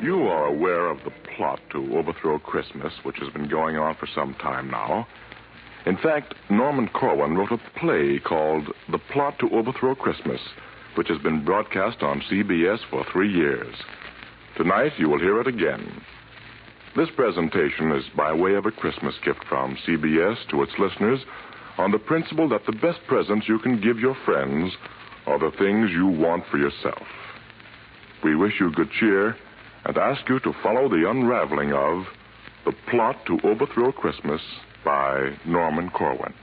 You are aware of the plot to overthrow Christmas, which has been going on for some time now. In fact, Norman Corwin wrote a play called The Plot to Overthrow Christmas, which has been broadcast on CBS for 3 years. Tonight, you will hear it again. This presentation is by way of a Christmas gift from CBS to its listeners on the principle that the best presents you can give your friends are the things you want for yourself. We wish you good cheer and ask you to follow the unraveling of The Plot to Overthrow Christmas by Norman Corwin.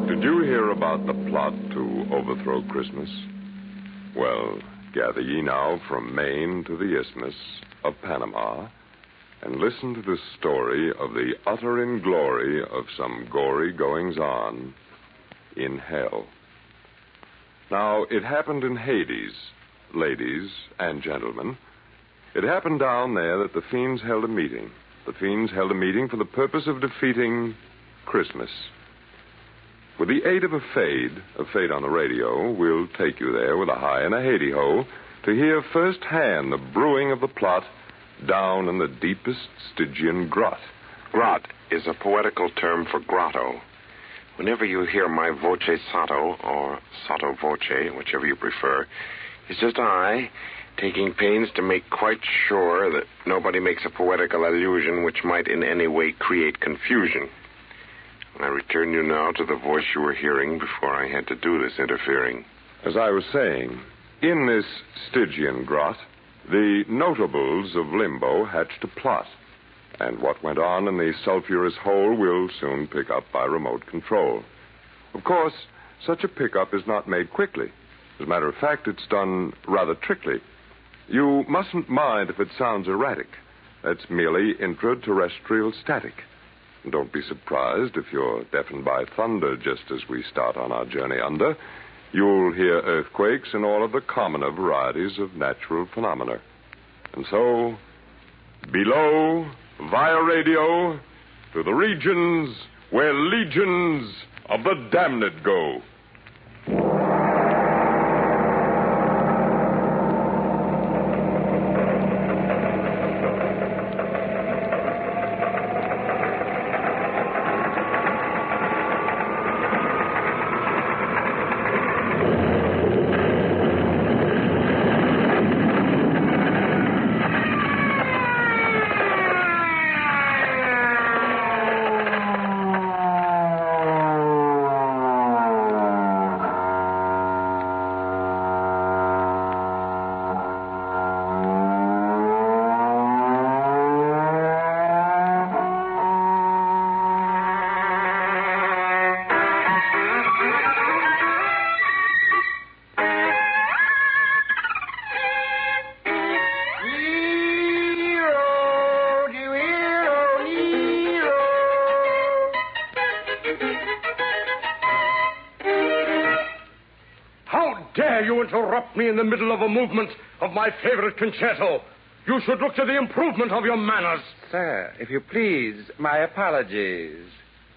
Did you hear about the plot to overthrow Christmas? Well, gather ye now from Maine to the Isthmus of Panama and listen to the story of the utter inglory of some gory goings-on in hell. Now, it happened in Hades, ladies and gentlemen. It happened down there that the fiends held a meeting. The fiends held a meeting for the purpose of defeating Christmas. With the aid of a fade on the radio, we'll take you there with a hi and a Haidee-ho to hear firsthand the brewing of the plot down in the deepest Stygian grot. Grot is a poetical term for grotto. Whenever you hear my voce sotto, or sotto voce, whichever you prefer, it's just I taking pains to make quite sure that nobody makes a poetical allusion which might in any way create confusion. I return you now to the voice you were hearing before I had to do this interfering. As I was saying, in this Stygian grot, the notables of Limbo hatched a plot. And what went on in the sulphurous hole will soon pick up by remote control. Of course, such a pickup is not made quickly. As a matter of fact, it's done rather trickly. You mustn't mind if it sounds erratic. That's merely intraterrestrial static. And don't be surprised if you're deafened by thunder just as we start on our journey under. You'll hear earthquakes and all of the commoner varieties of natural phenomena. And so, below, via radio, to the regions where legions of the damned go. You interrupt me in the middle of a movement of my favorite concerto. You should look to the improvement of your manners. Sir, if you please, my apologies.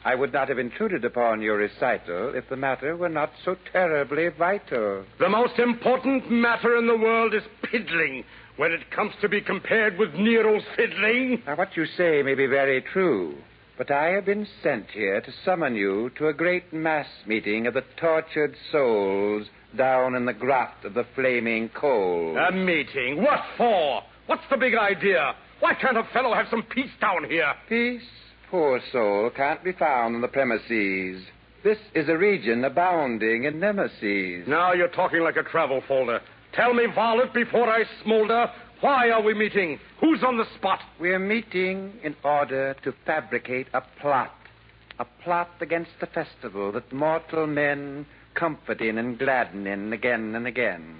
I would not have intruded upon your recital if the matter were not so terribly vital. The most important matter in the world is piddling when it comes to be compared with Nero's fiddling. Now, what you say may be very true, but I have been sent here to summon you to a great mass meeting of the tortured souls down in the grot of the flaming coal. A meeting? What for? What's the big idea? Why can't a fellow have some peace down here? Peace, poor soul, can't be found in the premises. This is a region abounding in nemesis. Now you're talking like a travel folder. Tell me, varlet, before I smolder, why are we meeting? Who's on the spot? We're meeting in order to fabricate a plot against the festival that mortal men comfort in and gladden in again and again.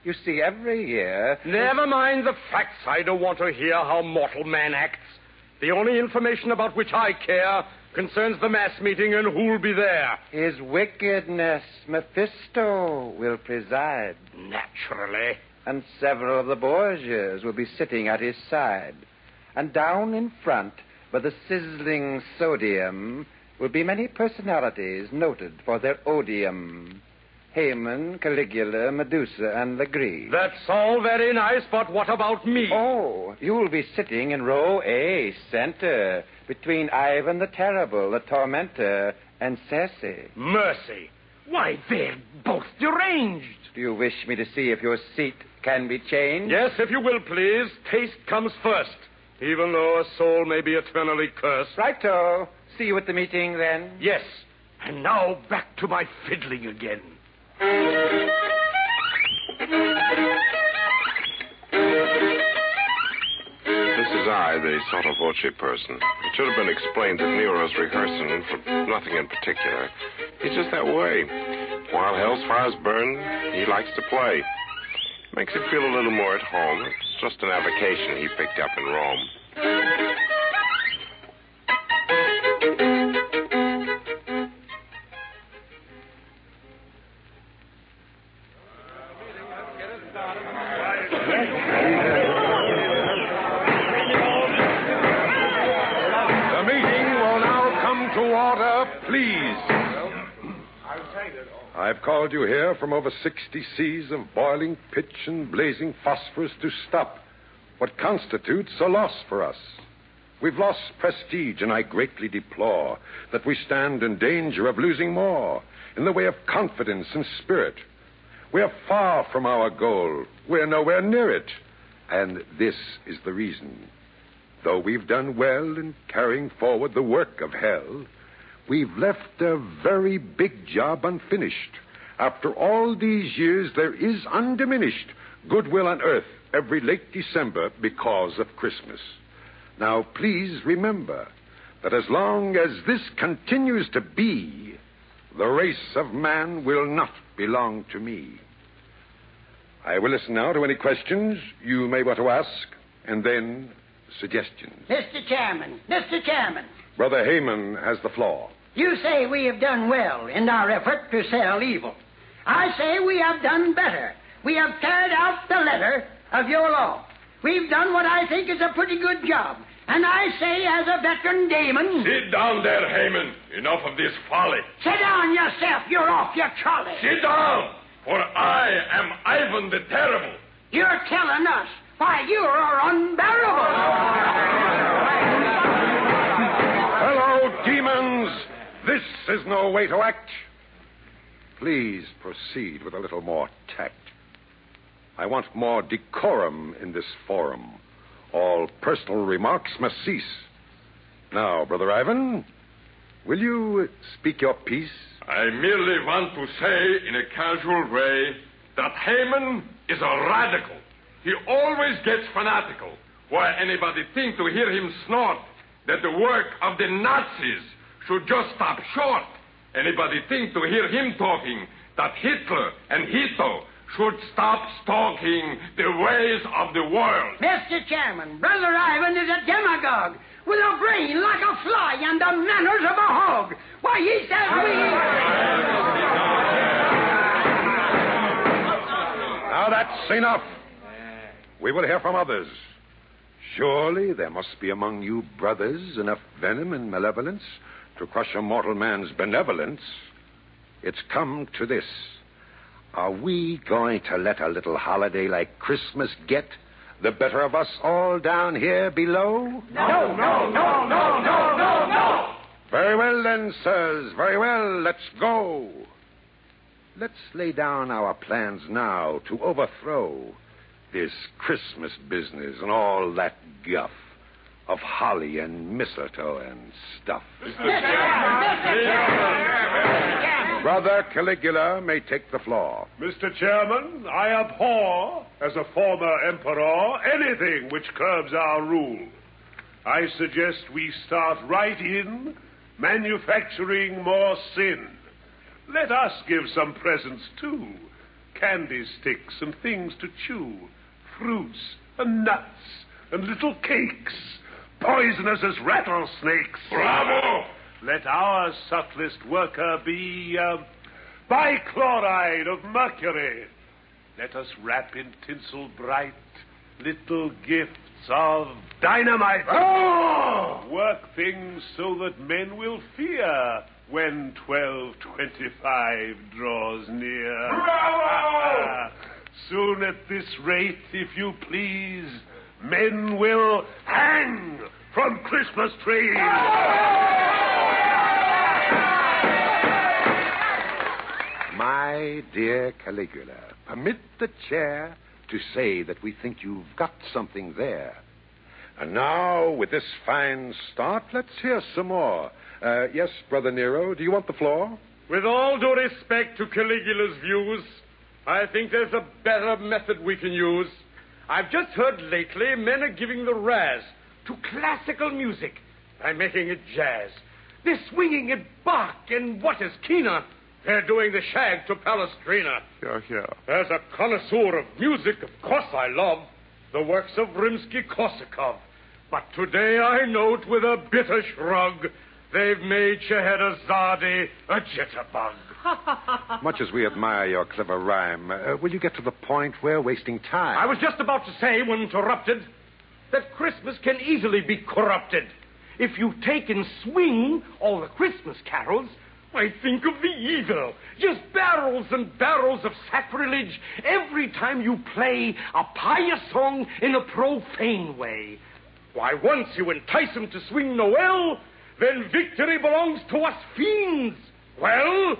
You see, every year... Never mind the facts. I don't want to hear how mortal man acts. The only information about which I care concerns the mass meeting and who'll be there. His wickedness, Mephisto, will preside. Naturally. And several of the Borgias will be sitting at his side. And down in front, by the sizzling sodium, will be many personalities noted for their odium. Haman, Caligula, Medusa, and Legree. That's all very nice, but what about me? Oh, you'll be sitting in row A, center, between Ivan the Terrible, the Tormentor, and Cersei. Mercy. Why, they're both deranged. Do you wish me to see if your seat can be changed? Yes, if you will, please. Taste comes first, even though a soul may be eternally cursed. Righto. See you at the meeting, then? Yes. And now back to my fiddling again. This is I, the sotto voce person. It should have been explained that Nero's rehearsing for nothing in particular. He's just that way. While hell's fires burn, he likes to play. Makes him feel a little more at home. It's just an avocation he picked up in Rome. The meeting will now come to order, please. I've called you here from over 60 seas of boiling pitch and blazing phosphorus to stop what constitutes a loss for us. We've lost prestige, and I greatly deplore that we stand in danger of losing more in the way of confidence and spirit. We are far from our goal. We're nowhere near it. And this is the reason. Though we've done well in carrying forward the work of hell, we've left a very big job unfinished. After all these years, there is undiminished goodwill on earth every late December because of Christmas. Now, please remember that as long as this continues to be, the race of man will not belong to me. I will listen now to any questions you may want to ask, and then suggestions. Mr. Chairman. Brother Haman has the floor. You say we have done well in our effort to sell evil. I say we have done better. We have carried out the letter of your law. We've done what I think is a pretty good job. And I say, as a veteran Damon... Sit down there, Haman. Enough of this folly. Sit down yourself. You're off your trolley. Sit down, for I am Ivan the Terrible. You're telling us why you are unbearable. Hello, demons. This is no way to act. Please proceed with a little more tact. I want more decorum in this forum. All personal remarks must cease. Now, Brother Ivan, will you speak your piece? I merely want to say in a casual way that Haman is a radical. He always gets fanatical. Why anybody think to hear him snort that the work of the Nazis should just stop short? Anybody think to hear him talking that Hitler and Hito should stop stalking the ways of the world? Mr. Chairman, Brother Ivan is a demagogue with a brain like a fly and the manners of a hog. Why, he says Now that's enough. We will hear from others. Surely there must be among you brothers enough venom and malevolence to crush a mortal man's benevolence. It's come to this. Are we going to let a little holiday like Christmas get the better of us all down here below? No. Very well, then, sirs. Very well. Let's go. Let's lay down our plans now to overthrow this Christmas business and all that guff of holly and mistletoe and stuff. Brother Caligula may take the floor. Mr. Chairman, I abhor, as a former emperor, anything which curbs our rule. I suggest we start right in manufacturing more sin. Let us give some presents, too. Candy sticks and things to chew, fruits and nuts and little cakes, poisonous as rattlesnakes. Bravo! Let our subtlest worker be bichloride of mercury. Let us wrap in tinsel bright little gifts of dynamite. Oh! Work things so that men will fear when 12:25 draws near. Bravo! Soon at this rate, if you please, men will hang from Christmas trees. My dear Caligula, permit the chair to say that we think you've got something there. And now, with this fine start, let's hear some more. Yes, Brother Nero, do you want the floor? With all due respect to Caligula's views, I think there's a better method we can use. I've just heard lately men are giving the razz to classical music by making it jazz. They're swinging it Bach and what is keener, they're doing the shag to Palestrina. Yeah. As a connoisseur of music, of course I love the works of Rimsky-Korsakov. But today I note with a bitter shrug they've made Scheherazade a jitterbug. Much as we admire your clever rhyme, will you get to the point? We're wasting time. I was just about to say, when interrupted, that Christmas can easily be corrupted. If you take and swing all the Christmas carols, I think of the evil. Just barrels and barrels of sacrilege every time you play a pious song in a profane way. Why, once you entice them to swing Noel, then victory belongs to us fiends. Well...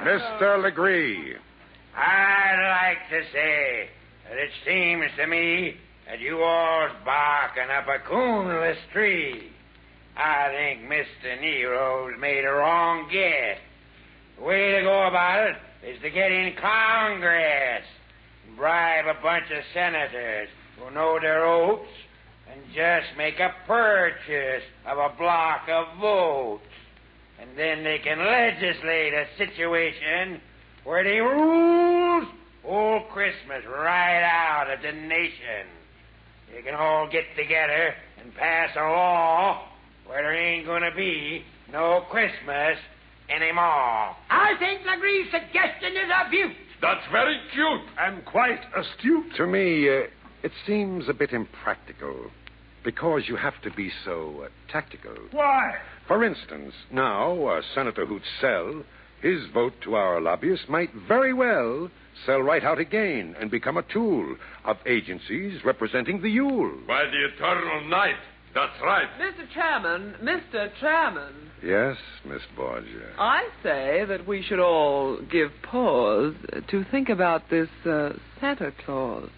Mr. Legree. I'd like to say that it seems to me that you all's barking up a coonless tree. I think Mr. Nero's made a wrong guess. The way to go about it is to get in Congress and bribe a bunch of senators who know their oats and just make a purchase of a block of votes. And then they can legislate a situation where they rules whole Christmas right out of the nation. They can all get together and pass a law where there ain't going to be no Christmas anymore. I think Legree's suggestion is a beaut. That's very cute. And quite astute. To me, it seems a bit impractical because you have to be so tactical. Why? For instance, now, a senator who'd sell, his vote to our lobbyists might very well sell right out again and become a tool of agencies representing the Yule. By the eternal night. That's right. Mr. Chairman. Yes, Miss Borgia. I say that we should all give pause to think about this Santa Claus.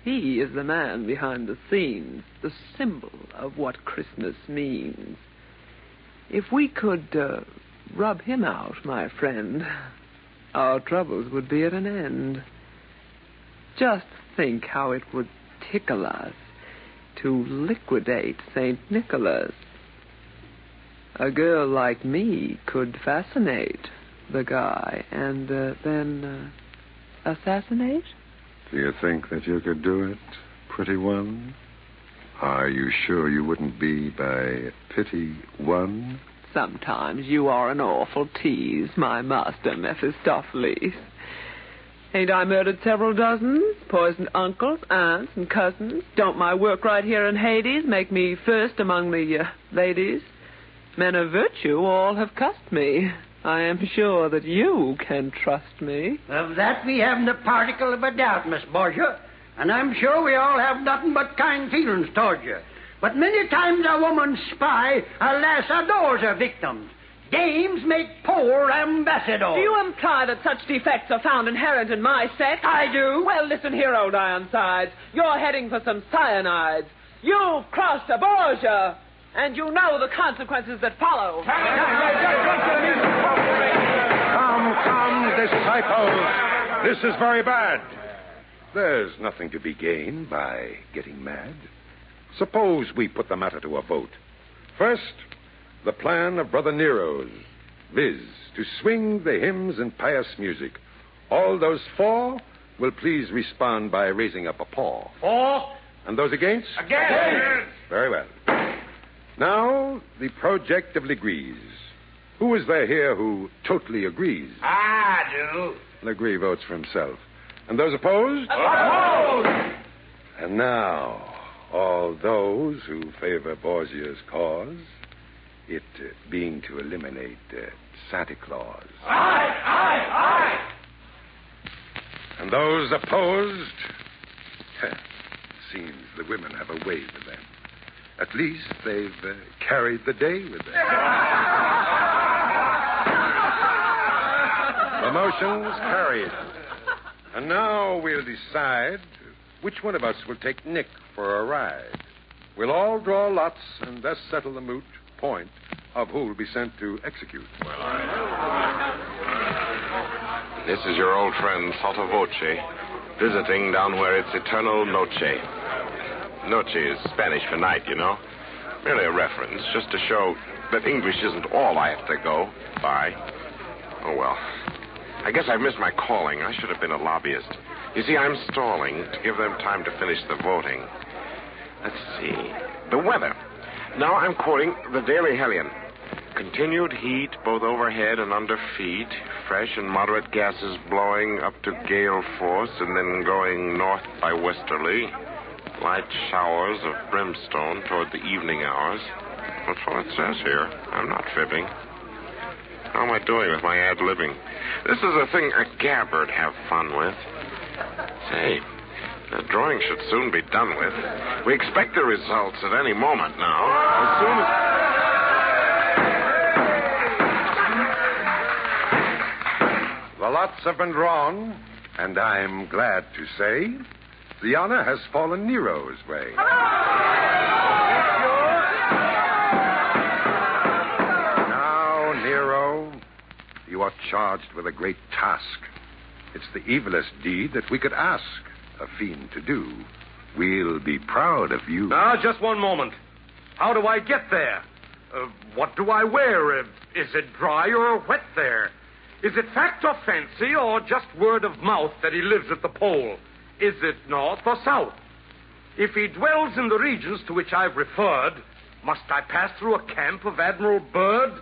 He is the man behind the scenes, the symbol of what Christmas means. If we could rub him out, my friend, our troubles would be at an end. Just think how it would tickle us to liquidate St. Nicholas. A girl like me could fascinate the guy and then assassinate? Do you think that you could do it, pretty one? Are you sure you wouldn't be by pity one? Sometimes you are an awful tease, my master Mephistopheles. Ain't I murdered several dozens? Poisoned uncles, aunts, and cousins? Don't my work right here in Hades make me first among the ladies? Men of virtue all have cussed me. I am sure that you can trust me. Of that we haven't a particle of a doubt, Miss Borgia. And I'm sure we all have nothing but kind feelings toward you. But many times a woman's spy, alas, adores her victims. Dames make poor ambassadors. Do you imply that such defects are found inherent in my sex? I do. Well, listen here, old Ironsides. You're heading for some cyanides. You've crossed a Borgia, and you know the consequences that follow. Come, disciples. This is very bad. There's nothing to be gained by getting mad. Suppose we put the matter to a vote. First, the plan of Brother Nero's, viz., to swing the hymns and pious music. All those for will please respond by raising up a paw. For? And those against? Against. Very well. Now, the project of Legree's. Who is there here who totally agrees? I do. Legree votes for himself. And those opposed? Opposed! And now, All those who favor Borgia's cause, it being to eliminate Santa Claus. Aye, aye, aye! And those opposed, seems the women have a way with them. At least they've carried the day with them. The motion's carried. And now we'll decide which one of us will take Nick for a ride. We'll all draw lots and thus settle the moot point of who will be sent to execute. This is your old friend, Sotto Voce, visiting down where it's eternal noche. Noche is Spanish for night, you know. Merely a reference, just to show that English isn't all I have to go by. Oh, well. I guess I've missed my calling. I should have been a lobbyist. You see, I'm stalling to give them time to finish the voting. Let's see. The weather. Now I'm quoting the Daily Hellion. Continued heat both overhead and under feet. Fresh and moderate gases blowing up to gale force and then going north by westerly. Light showers of brimstone toward the evening hours. That's what it says here. I'm not fibbing. How am I doing with my ad-libbing? This is a thing a gabbard have fun with. Say, the drawing should soon be done with. We expect the results at any moment now. As soon as... The lots have been drawn, and I'm glad to say the honor has fallen Nero's way. Now, Nero, you are charged with a great task. It's the evilest deed that we could ask a fiend to do. We'll be proud of you. Now, just one moment. How do I get there? What do I wear? Is it dry or wet there? Is it fact or fancy or just word of mouth that he lives at the pole? Is it north or south? If he dwells in the regions to which I've referred, must I pass through a camp of Admiral Byrd?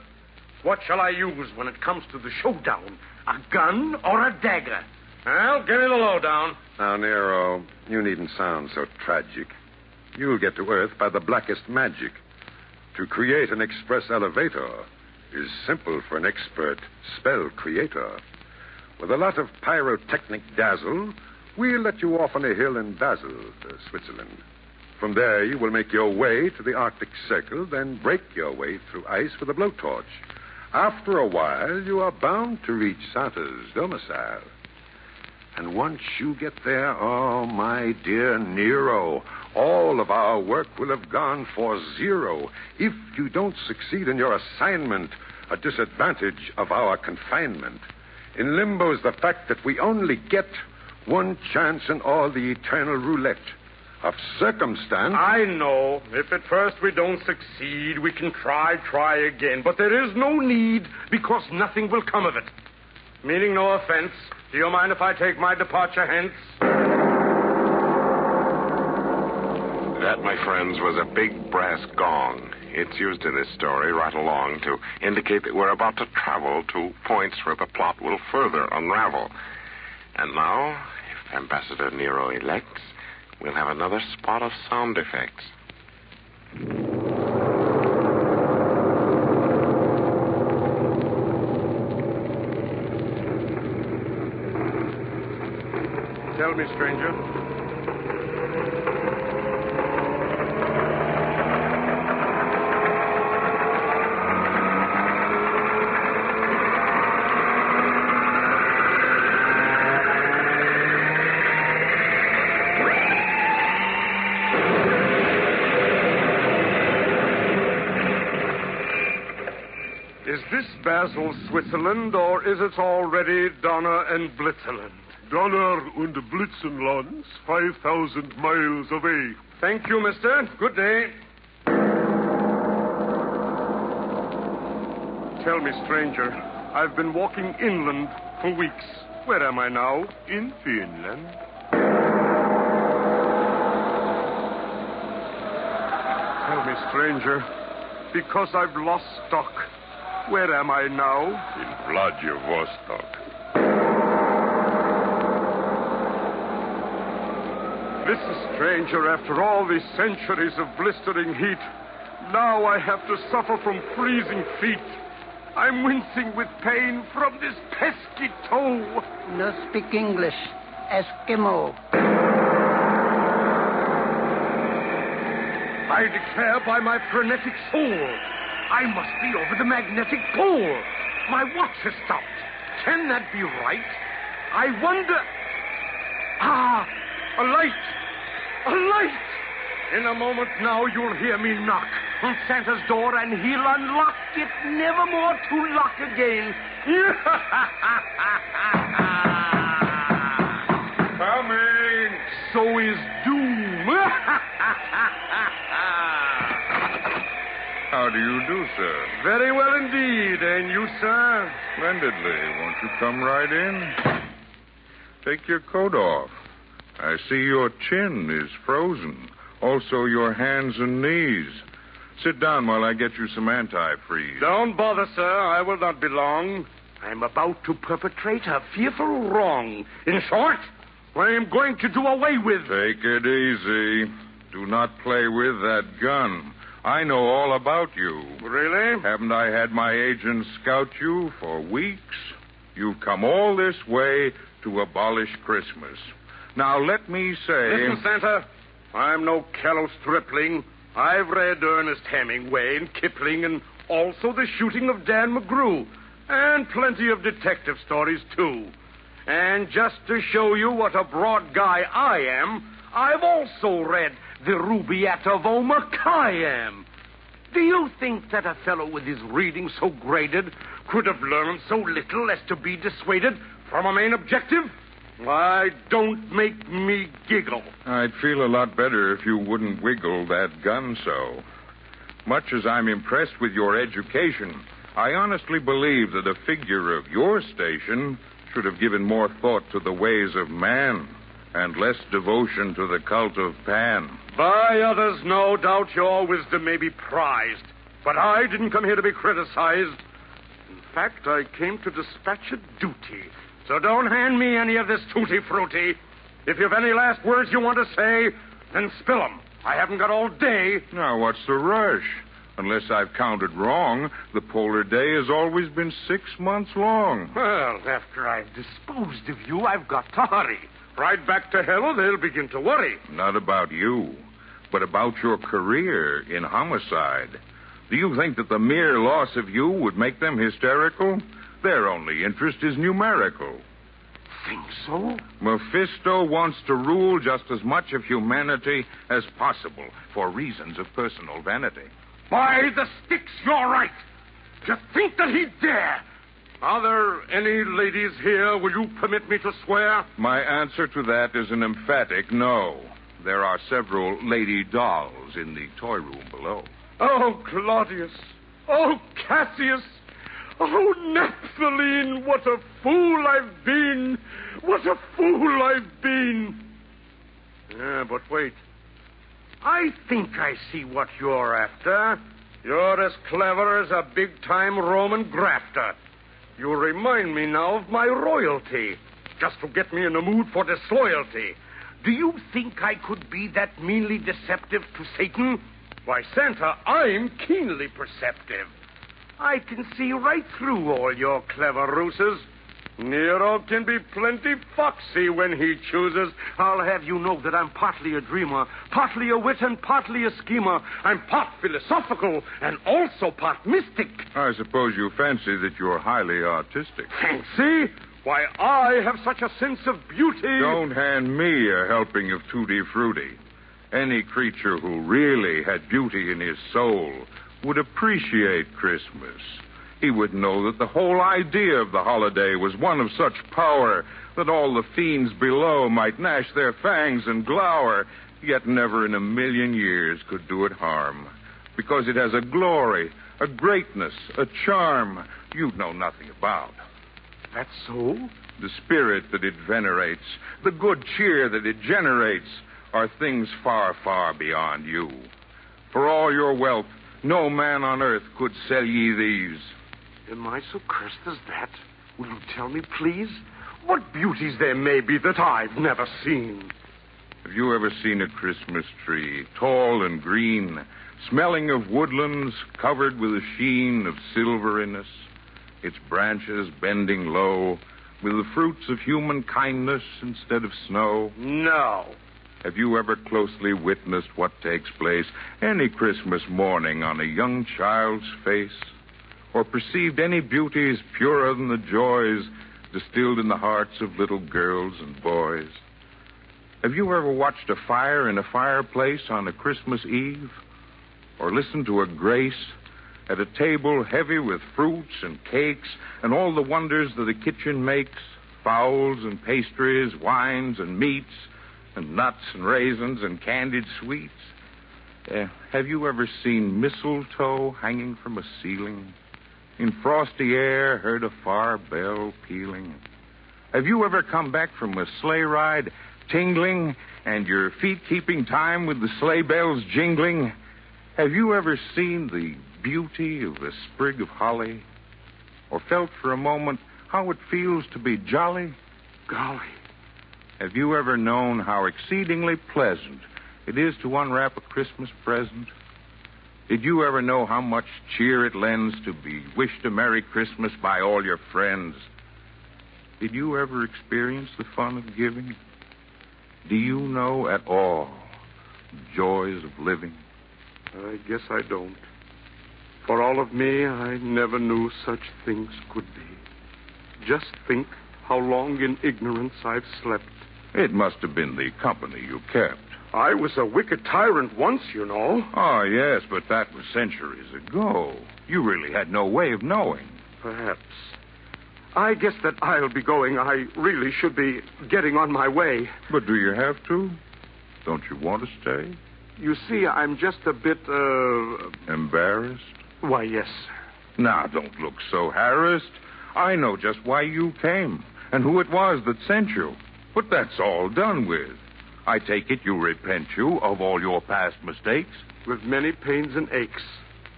What shall I use when it comes to the showdown? A gun or a dagger? Well, give me the lowdown. Now, Nero, you needn't sound so tragic. You'll get to Earth by the blackest magic. To create an express elevator is simple for an expert spell creator. With a lot of pyrotechnic dazzle, we'll let you off on a hill in Basel, Switzerland. From there, you will make your way to the Arctic Circle, then break your way through ice with a blowtorch. After a while, you are bound to reach Santa's domicile. And once you get there, oh, my dear Nero, all of our work will have gone for zero. If you don't succeed in your assignment, a disadvantage of our confinement. In limbo's the fact that we only get one chance in all the eternal roulette of circumstance. I know. If at first we don't succeed, we can try again. But there is no need, because nothing will come of it. Meaning no offense, do you mind if I take my departure hence? That, my friends, was a big brass gong. It's used in this story right along to indicate that we're about to travel to points where the plot will further unravel. And now, if Ambassador Nero elects, we'll have another spot of sound effects. Tell me, stranger. Is this Basel, Switzerland, or is it already Donner and Blitzerland? Donner und Blitzenlands, 5,000 miles away. Thank you, mister. Good day. Tell me, stranger, I've been walking inland for weeks. Where am I now? In Finland. Tell me, stranger, because I've lost stock, where am I now? In Vladivostok. Mrs. Stranger, after all these centuries of blistering heat, now I have to suffer from freezing feet. I'm wincing with pain from this pesky toe. No speak English. Eskimo. I declare by my frenetic soul, I must be over the magnetic pole. My watch has stopped. Can that be right? I wonder... Ah, a light! A light! In a moment now you'll hear me knock on Santa's door, and he'll unlock it, never more to lock again. Coming! So is doom. How do you do, sir? Very well indeed. And you, sir? Splendidly. Won't you come right in? Take your coat off. I see your chin is frozen. Also your hands and knees. Sit down while I get you some antifreeze. Don't bother, sir. I will not be long. I'm about to perpetrate a fearful wrong. In short, I am going to do away with... Take it easy. Do not play with that gun. I know all about you. Really? Haven't I had my agents scout you for weeks? You've come all this way to abolish Christmas. Now, let me say... Listen, Santa, I'm no callow stripling. I've read Ernest Hemingway and Kipling and also The Shooting of Dan McGrew and plenty of detective stories, too. And just to show you what a broad guy I am, I've also read The Rubaiyat of Omar Khayyam. Do you think that a fellow with his reading so graded could have learned so little as to be dissuaded from a main objective? Why, don't make me giggle. I'd feel a lot better if you wouldn't wiggle that gun so. Much as I'm impressed with your education, I honestly believe that a figure of your station should have given more thought to the ways of man and less devotion to the cult of Pan. By others, no doubt your wisdom may be prized, but I didn't come here to be criticized. In fact, I came to dispatch a duty. So don't hand me any of this tutti-frutti. If you've any last words you want to say, then spill them. I haven't got all day. Now, what's the rush? Unless I've counted wrong, the polar day has always been 6 months long. Well, after I've disposed of you, I've got to hurry. Right back to hell, or they'll begin to worry. Not about you, but about your career in homicide. Do you think that the mere loss of you would make them hysterical? Their only interest is numerical. Think so? Mephisto wants to rule just as much of humanity as possible for reasons of personal vanity. By the sticks, you're right. To think that he'd dare. Are there any ladies here? Will you permit me to swear? My answer to that is an emphatic no. There are several lady dolls in the toy room below. Oh, Claudius. Oh, Cassius. Oh, Naphthaline, what a fool I've been. What a fool I've been. Yeah, but wait. I think I see what you're after. You're as clever as a big-time Roman grafter. You remind me now of my royalty, just to get me in the mood for disloyalty. Do you think I could be that meanly deceptive to Satan? Why, Santa, I'm keenly perceptive. I can see right through all your clever ruses. Nero can be plenty foxy when he chooses. I'll have you know that I'm partly a dreamer, partly a wit, and partly a schemer. I'm part philosophical and also part mystic. I suppose you fancy that you're highly artistic. Fancy? Why, I have such a sense of beauty. Don't hand me a helping of tutti frutti. Any creature who really had beauty in his soul would appreciate Christmas. He would know that the whole idea of the holiday was one of such power that all the fiends below might gnash their fangs and glower, yet never in a million years could do it harm. Because it has a glory, a greatness, a charm you know nothing about. That's so? The spirit that it venerates, the good cheer that it generates, are things far, far beyond you. For all your wealth, no man on earth could sell ye these. Am I so cursed as that? Will you tell me, please, what beauties there may be that I've never seen? Have you ever seen a Christmas tree, tall and green, smelling of woodlands, covered with a sheen of silveriness, its branches bending low, with the fruits of human kindness instead of snow? No. Have you ever closely witnessed what takes place any Christmas morning on a young child's face? Or perceived any beauties purer than the joys distilled in the hearts of little girls and boys? Have you ever watched a fire in a fireplace on a Christmas Eve? Or listened to a grace at a table heavy with fruits and cakes and all the wonders that a kitchen makes, fowls and pastries, wines and meats, and nuts and raisins and candied sweets? Have you ever seen mistletoe hanging from a ceiling? In frosty air, heard a far bell pealing? Have you ever come back from a sleigh ride, tingling, and your feet keeping time with the sleigh bells jingling? Have you ever seen the beauty of a sprig of holly? Or felt for a moment how it feels to be jolly? Golly. Have you ever known how exceedingly pleasant it is to unwrap a Christmas present? Did you ever know how much cheer it lends to be wished a Merry Christmas by all your friends? Did you ever experience the fun of giving? Do you know at all the joys of living? I guess I don't. For all of me, I never knew such things could be. Just think how long in ignorance I've slept. It must have been the company you kept. I was a wicked tyrant once, you know. Oh, yes, but that was centuries ago. You really had no way of knowing. Perhaps. I guess that I'll be going. I really should be getting on my way. But do you have to? Don't you want to stay? You see, I'm just a bit, Embarrassed? Why, yes, sir. Now, don't look so harassed. I know just why you came and who it was that sent you. But that's all done with. I take it you repent you of all your past mistakes? With many pains and aches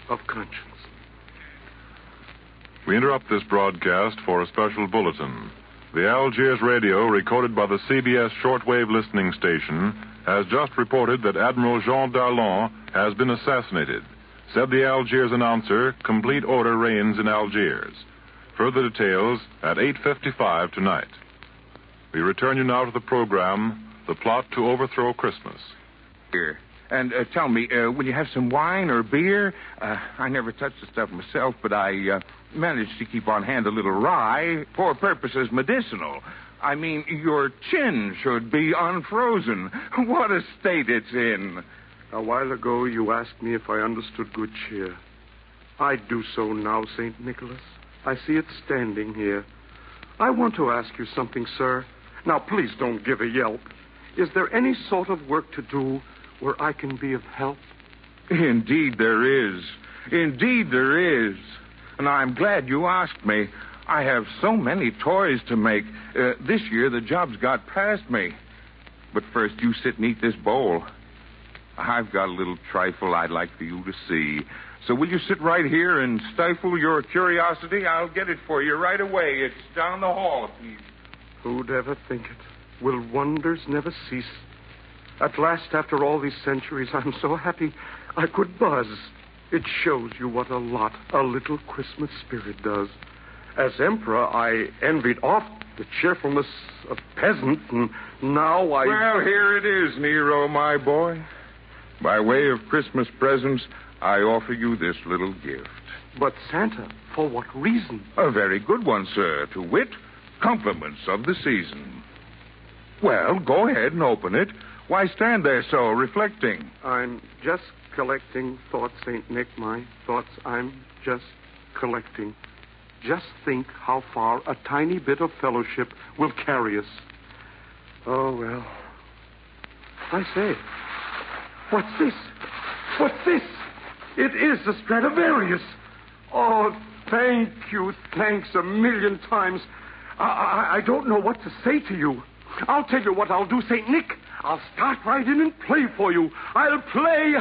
of conscience. We interrupt this broadcast for a special bulletin. The Algiers radio, recorded by the CBS shortwave listening station, has just reported that Admiral Jean Darlan has been assassinated. Said the Algiers announcer, complete order reigns in Algiers. Further details at 8:55 tonight. We return you now to the program, The Plot to Overthrow Christmas. Here. And tell me, will you have some wine or beer? I never touch the stuff myself, but I managed to keep on hand a little rye for purposes medicinal. I mean, your chin should be unfrozen. What a state it's in. A while ago, you asked me if I understood good cheer. I do so now, St. Nicholas. I see it standing here. I want to ask you something, sir. Now, please don't give a yelp. Is there any sort of work to do where I can be of help? Indeed there is. Indeed there is. And I'm glad you asked me. I have so many toys to make. This year the job's got past me. But first, you sit and eat this bowl. I've got a little trifle I'd like for you to see. So will you sit right here and stifle your curiosity? I'll get it for you right away. It's down the hall, please. Who'd ever think it? Will wonders never cease? At last, after all these centuries, I'm so happy I could buzz. It shows you what a lot a little Christmas spirit does. As emperor, I envied oft the cheerfulness of peasants, and now I... Well, here it is, Nero, my boy. By way of Christmas presents, I offer you this little gift. But Santa, for what reason? A very good one, sir. To wit, compliments of the season. Well, go ahead and open it. Why stand there so, reflecting? I'm just collecting thoughts, St. Nick. My thoughts I'm just collecting. Just think how far a tiny bit of fellowship will carry us. Oh, well. I say, what's this? What's this? It is the Stradivarius. Oh, thank you. Thanks a million times. I don't know what to say to you. I'll tell you what I'll do, St. Nick. I'll start right in and play for you. I'll play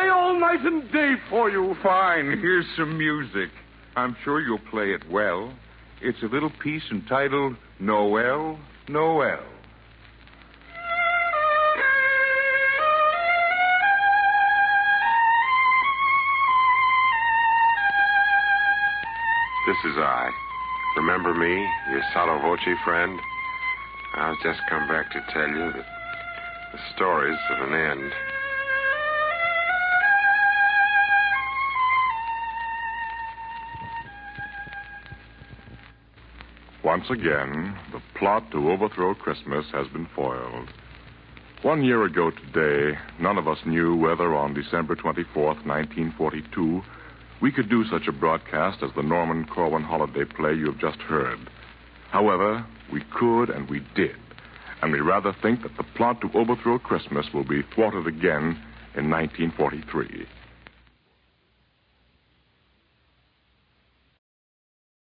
all night and day for you. Fine. Here's some music. I'm sure you'll play it well. It's a little piece entitled Noel, Noel. This is I. Remember me, your sotto voce friend? I'll just come back to tell you that the story's at an end. Once again, the plot to overthrow Christmas has been foiled. 1 year ago today, none of us knew whether on December 24th, 1942, we could do such a broadcast as the Norman Corwin holiday play you have just heard. However, we could and we did. And we rather think that the plot to overthrow Christmas will be thwarted again in 1943.